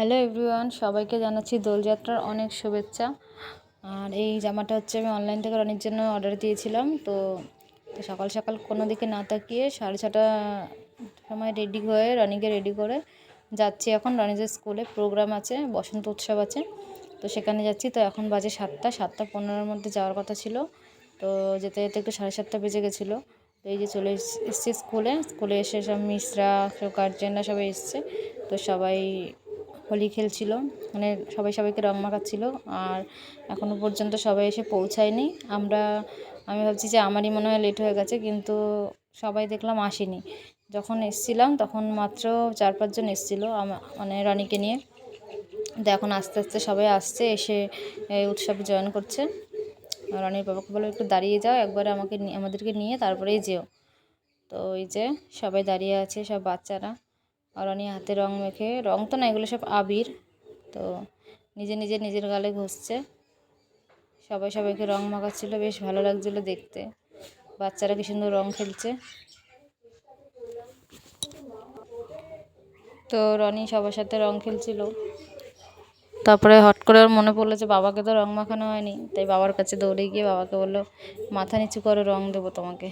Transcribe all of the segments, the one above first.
Hello everyone, সবাইকে জানাচ্ছি দোলযাত্রার অনেক শুভেচ্ছা। আর এই জামাটা হচ্ছে আমি অনলাইন থেকে রনির জন্য অর্ডার দিয়েছিলাম। তো সকাল সকাল কোনো দিকে না তাকিয়ে 6:30 সময় রেডি হয়ে রনিকে রেডি করে যাচ্ছি। এখন রনিজের স্কুলে প্রোগ্রাম আছে, বসন্ত উৎসব আছে, তো সেখানে যাচ্ছি। তো এখন বাজে 7:15 মধ্যে যাওয়ার কথা ছিল, তো যেতে যেতে একটু 7:30 বেজে গেছিলো। তো এই যে চলে এসেছি স্কুলে এসে সব মিসরা, সব গার্জেনরা সবাই এসছে। তো সবাই হোলি খেলছিল, মানে সবাই সবাইকে রং মাখাচ্ছিল। আর এখনও পর্যন্ত সবাই এসে পৌঁছায়নি। আমি ভাবছি যে আমারই মনে হয় লেট হয়ে গেছে, কিন্তু সবাই দেখলাম আসেনি। যখন এসছিলাম তখন মাত্র 4-5 জন এসেছিলো, মানে রনিকে নিয়ে। তো এখন আস্তে আস্তে সবাই আসছে, এসে এই উৎসবে জয়েন করছে। রনির বাবাকে বলো একটু দাঁড়িয়ে যাও, একবারে আমাদেরকে নিয়ে তারপরেই যেও। তো এই যে সবাই দাঁড়িয়ে আছে, সব বাচ্চারা। আর রনি হাতে রং মেখে, রং তো না, এগুলো সব আবির, তো নিজের গালে ঘষছে। সবাই সবাইকে রং মাখাচ্ছিল, বেশ ভালো লাগছিল দেখতে। বাচ্চারা কি সুন্দর রং খেলছে। তো রনি সবার সাথে রং খেলছিল। তারপরে হট করে ওর মনে পড়লো যে বাবাকে তো রং মাখানো হয়নি, তাই বাবার কাছে দৌড়ে গিয়ে বাবাকে বললো, মাথা নিচু করে রং দেবো তোমাকে।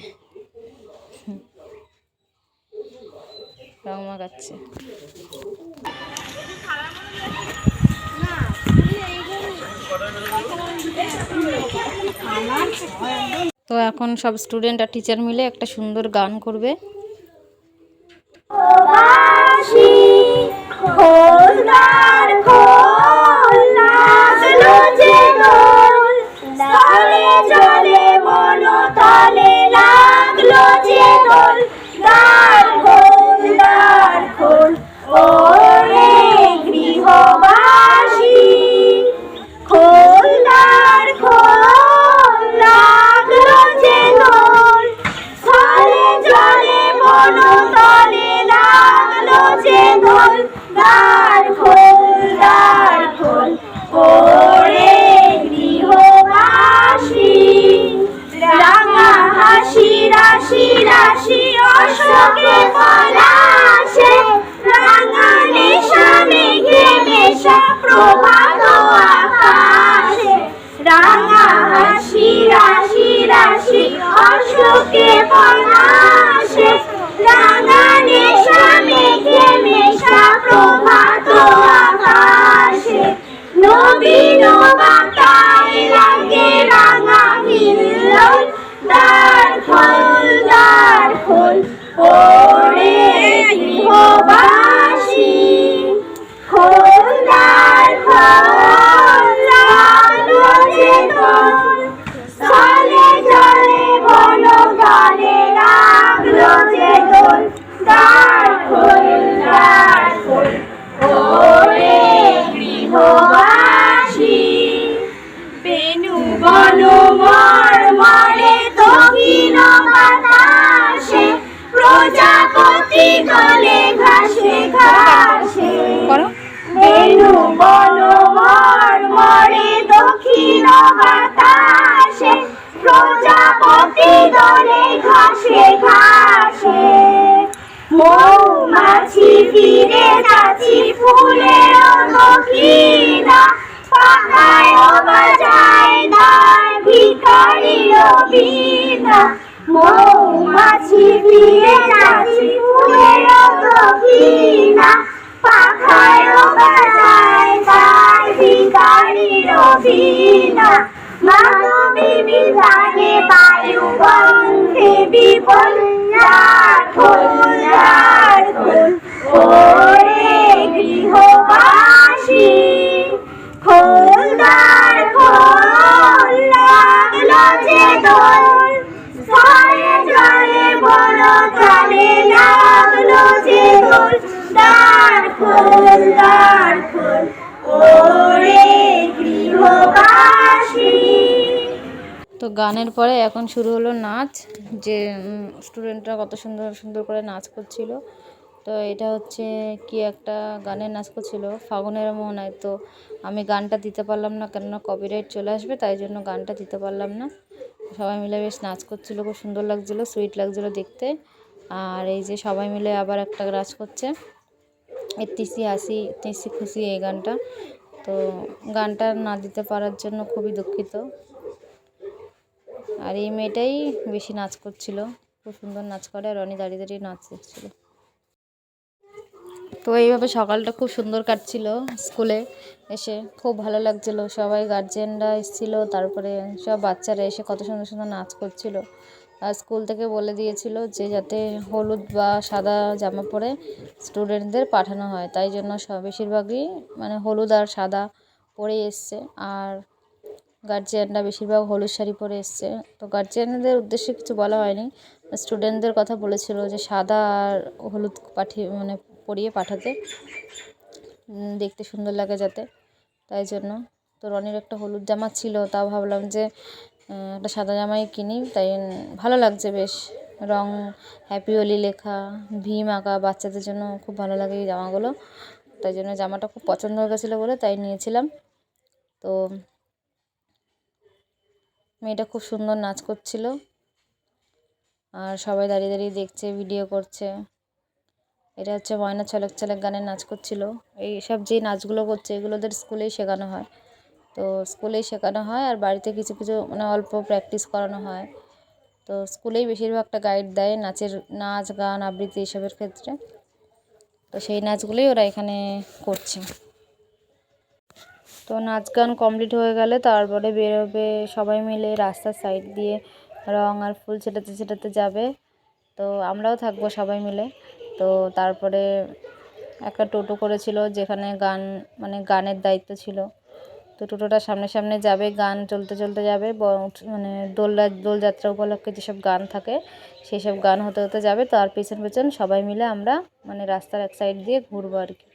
রং মাখাচ্ছে। তো এখন সব স্টুডেন্ট আর টিচার মিলে একটা সুন্দর গান করবে। মৌমাছি ফিরে যাচ্ছি ফুলের দক্ষিণা, পাখায় বাজায় দায় ভিখারির বীণা। মৌমাছি ফিরে যাচ্ছি ফুলের দক্ষিণা, পাখায় বাজায় দায় ভিখারির বীণা। মাধবী বিধানে বায়ু গন্ধে বিপল, ওরে গৃহবাসী খোলদার খোল, লাগলো যে দোল, সারে জলে বড় জলে লাগলো যে দোল, দ্বার খোল ওরে গৃহবাসী। তো গানের পরে এখন শুরু হলো নাচ, যে স্টুডেন্টরা কত সুন্দর সুন্দর করে নাচ করছিল। তো এটা হচ্ছে কি একটা গানের নাচ করছিল, ফাগুনের মোহনায়। তো আমি গানটা দিতে পারলাম না, কেননা কপিরাইট চলে আসবে, তাই জন্য গানটা দিতে পারলাম না। সবাই মিলে বেশ নাচ করছিল, খুব সুন্দর লাগছিলো, সুইট লাগছিলো দেখতে। আর এই যে সবাই মিলে আবার একটা নাচ করছে, এত্তিসি হাসি এত্তিসি খুশি এই গানটা। তো গানটা না দিতে পারার জন্য খুবই দুঃখিত। আর এই মেয়েটাই বেশি নাচ করছিল, খুব সুন্দর নাচ করে, আর রনি দাঁড়িয়ে দাঁড়িয়ে নাচ দেখছিল। তো এইভাবে সকালটা খুব সুন্দর কাটছিল। স্কুলে এসে খুব ভালো লাগছিলো, সবাই গার্জেনরা এসেছিলো, তারপরে সব বাচ্চারা এসে কত সুন্দর সুন্দর নাচ করছিল। আর স্কুল থেকে বলে দিয়েছিল যে যাতে হলুদ বা সাদা জামা পরে স্টুডেন্টদের পাঠানো হয়, তাই জন্য বেশিরভাগই মানে হলুদ আর সাদা পরে এসছে। আর গার্জিয়ানরা বেশিরভাগ হলুদ শাড়ি পরে এসছে। তো গার্জিয়ানদের উদ্দেশ্যে কিছু বলা হয়নি, স্টুডেন্টদের কথা বলেছিল যে সাদা আর হলুদ পরিয়ে পাঠাতে, দেখতে সুন্দর লাগে যাতে, তাই জন্য। তো রনির একটা হলুদ জামা ছিল, তাও ভাবলাম যে একটা সাদা জামাই কিনি, তাই ভালো লাগছে বেশ, রং হ্যাপি হোলি লেখা, ভীম আঁকা, বাচ্চাদের জন্য খুব ভালো লাগে এই জামাগুলো, তাই জন্য জামাটা খুব পছন্দ হয়ে গেছিলো বলে তাই নিয়েছিলাম। তো মেয়েটা খুব সুন্দর নাচ করছিল, আর সবাই দাঁড়িয়ে দাঁড়িয়ে দেখছে, ভিডিও করছে। এটা হচ্ছে ময়না ছলেক ছলেক গানের নাচ করছিল। এই সব যে নাচগুলো করছে এগুলো ওদের স্কুলেই শেখানো হয়। তো স্কুলেই শেখানো হয়, আর বাড়িতে কিছু কিছু অল্প প্র্যাকটিস করানো হয়। তো স্কুলেই বেশিরভাগটা গাইড দেয় নাচ গান আবৃত্তি এসবের ক্ষেত্রে। তো সেই নাচগুলোই ওরা এখানে করছে। তো নাচ গান কমপ্লিট হয়ে গেলে তারপরে বেরোবে, সবাই মিলে রাস্তার সাইড দিয়ে রং আর ফুল ছেটাতে ছেটাতে যাবে। তো আমরাও থাকবো সবাই মিলে। তো তারপরে একটা টোটো করেছিল, যেখানে গানের দায়িত্ব ছিল। তো টোটোটা সামনে সামনে যাবে, গান চলতে চলতে যাবে, দোলযাত্রা উপলক্ষে যেসব গান থাকে সেই সব গান হতে হতে যাবে। তো আর পেছন পেছন সবাই মিলে আমরা রাস্তার এক সাইড দিয়ে ঘুরবো আর কি।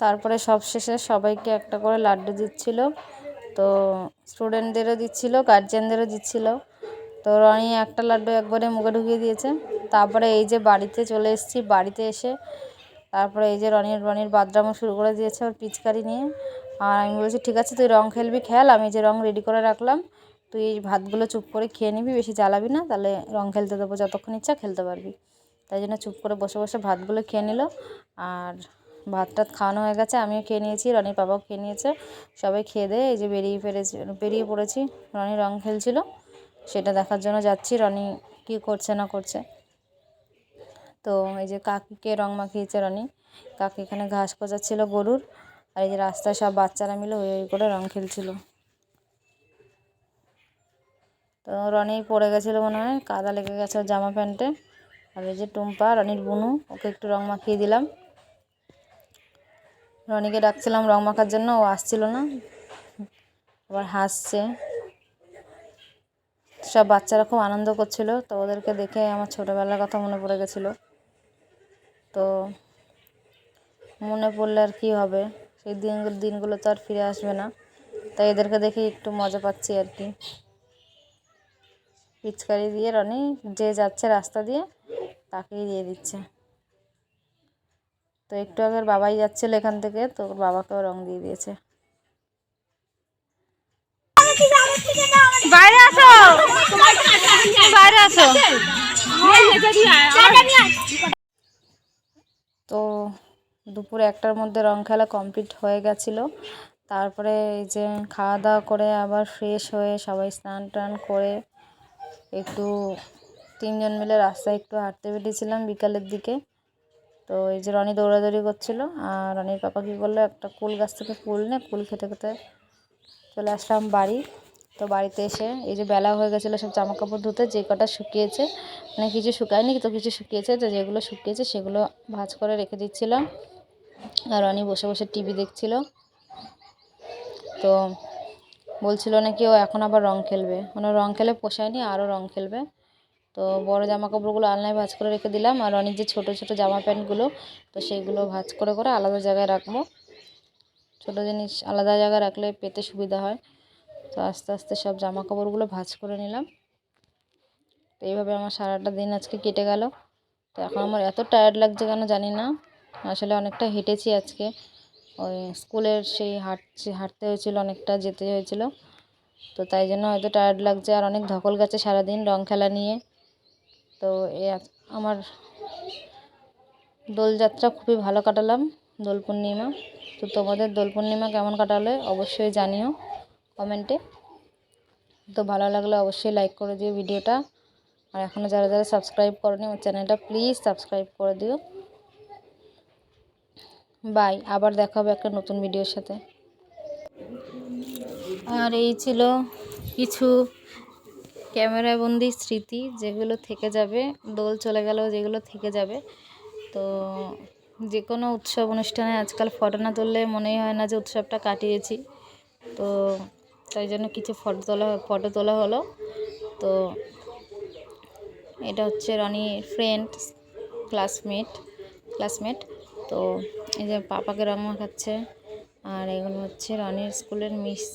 তারপরে সবশেষে সবাইকে একটা করে লাড্ডু দিচ্ছিল। তো স্টুডেন্টদেরও দিচ্ছিল, গার্জেনদেরও দিচ্ছিল। তো রনি একটা লাড্ডু একবারে মুখে ঢুকিয়ে দিয়েছে। তারপরে এই যে বাড়িতে চলে এসেছি, বাড়িতে এসে তারপরে এই যে রনির বাদরামও শুরু করে দিয়েছে ওর পিচকারি নিয়ে। আর আমি বলছি ঠিক আছে তুই রং খেলবি খেল, আমি যে রং রেডি করে রাখলাম, তুই এই ভাতগুলো চুপ করে খেয়ে নিবি, বেশি জ্বালাবি না, তাহলে রং খেলতে দেবো, যতক্ষণ ইচ্ছা খেলতে পারবি। তাই জন্য চুপ করে বসে বসে ভাতগুলো খেয়ে নিল। আর ভাত টাত খাওয়ানো হয়ে গেছে, আমিও খেয়ে নিয়েছি, রনির বাবাও খেয়ে নিয়েছে। সবাই খেয়ে দিয়ে এই যে বেরিয়ে পড়েছি। রনি রং খেলছিল, সেটা দেখার জন্য যাচ্ছি রনি কী করছে না করছে। তো এই যে কাকিকে রং মাখিয়েছে রনি, কাকি এখানে ঘাস কোচাচ্ছিল গরুর, আর এই যে রাস্তায় সব বাচ্চারা মিলে ওই করে রং খেলছিল। তো রনি পড়ে গেছিলো মনে হয়, কাদা লেগে গেছে ওর জামা প্যান্টে। আর এই যে টুম্পা, রনির বুনু, ওকে একটু রং মাখিয়ে দিলাম। রনিকে ডাকছিলাম রং মাখার জন্য, ও আসছিল না, আবার হাসছে। সব বাচ্চারা খুব আনন্দ করছিল, তো ওদেরকে দেখে আমার ছোটোবেলার কথা মনে পড়ে গেছিলো। তো মনে পড়লে আর কী হবে, সেই দিনগুলো তো আর ফিরে আসবে না, তাই এদেরকে দেখে একটু মজা পাচ্ছি আর কি। পিচকারি দিয়ে রনি যে যাচ্ছে রাস্তা দিয়ে তাকেই দিয়ে দিচ্ছে। তো একটু আগে বাবাই যাচ্ছিল এখান থেকে, তো বাবাকেও রং দিয়ে দিয়েছে। বাইরে আসো, বাইরে আসো। তো দুপুরে 1টার মধ্যে রং খেলা কমপ্লিট হয়ে গেছিলো। তারপরে এই যে খাওয়া দাওয়া করে আবার ফ্রেশ হয়ে সবাই স্নান টান করে একটু 3জন মিলে রাস্তায় একটু হাঁটতে বেরিয়েছিলাম বিকালের দিকে। তো এই যে রনি দৌড়াদৌড়ি করছিল, আর রনির পাপা কী করলো, একটা কুল গাছ থেকে কুল কুল খেতে খেতে চলে আসলাম বাড়ি। তো বাড়িতে এসে এই যে বেলা হয়ে গেছিলো সব জামা কাপড় ধুতে, যে কটা শুকিয়েছে, মানে কিছু শুকায়নি তো কিছু শুকিয়েছে, তো যেগুলো শুকিয়েছে সেগুলো ভাঁজ করে রেখে দিচ্ছিলাম। আর রনি বসে বসে টিভি দেখছিল। তো বলছিল নাকি ও এখন আবার রং খেলবে, মানে রং খেলে পোষায়নি, আরও রং খেলবে। তো বড় জামা কাপড়গুলো আলনায় ভাঁজ করে রেখে দিলাম, আর রনির যে ছোটো ছোটো জামা প্যান্টগুলো, তো সেইগুলো ভাঁজ করে করে আলাদা জায়গায় রাখবো। ছোটো জিনিস আলাদা জায়গায় রাখলে পেতে সুবিধা হয়। তো আস্তে আস্তে সব জামা কাপড়গুলো ভাঁজ করে নিলাম। তো এইভাবে আমার সারাটা দিন আজকে কেটে গেল। তো এখন আমার এত টায়ার্ড লাগছে কেন জানি না, আসলে অনেকটা হেঁটেছি আজকে, ওই স্কুলের সেই হাঁটতে হয়েছিল, অনেকটা যেতে হয়েছিল, তো তাই জন্য হয়তো টায়ার্ড লাগছে। আর অনেক ধকল গেছে সারাদিন রং খেলা নিয়ে। তো আমার দোলযাত্রা খুবই ভালো কাটালাম, দোল পূর্ণিমা। তো তোমাদের দোল পূর্ণিমা কেমন কাটালে অবশ্যই জানিও কমেন্টে। তো ভালো লাগলে অবশ্যই লাইক করে দিও ভিডিওটা, আর এখনও যারা যারা সাবস্ক্রাইব করনি আমার চ্যানেলটা প্লিজ সাবস্ক্রাইব করে দিও। বাই, আবার দেখা হবে একটা নতুন ভিডিওর সাথে। আর এই ছিল কিছু ক্যামেরায় বন্দি স্মৃতি, যেগুলো থেকে যাবে, দোল চলে গেলেও যেগুলো থেকে যাবে। তো যে কোনো উৎসব অনুষ্ঠানে আজকাল ফটো না তুললে মনেই হয় না যে উৎসবটা কাটিয়েছি। তো তাই জন্য কিছু ফটো তোলা হলো। তো এটা হচ্ছে রনির ফ্রেন্ড, ক্লাসমেট। তো এই যে পাপাকে রং মাখাচ্ছে, আর এগুলো হচ্ছে রনির স্কুলের মিস।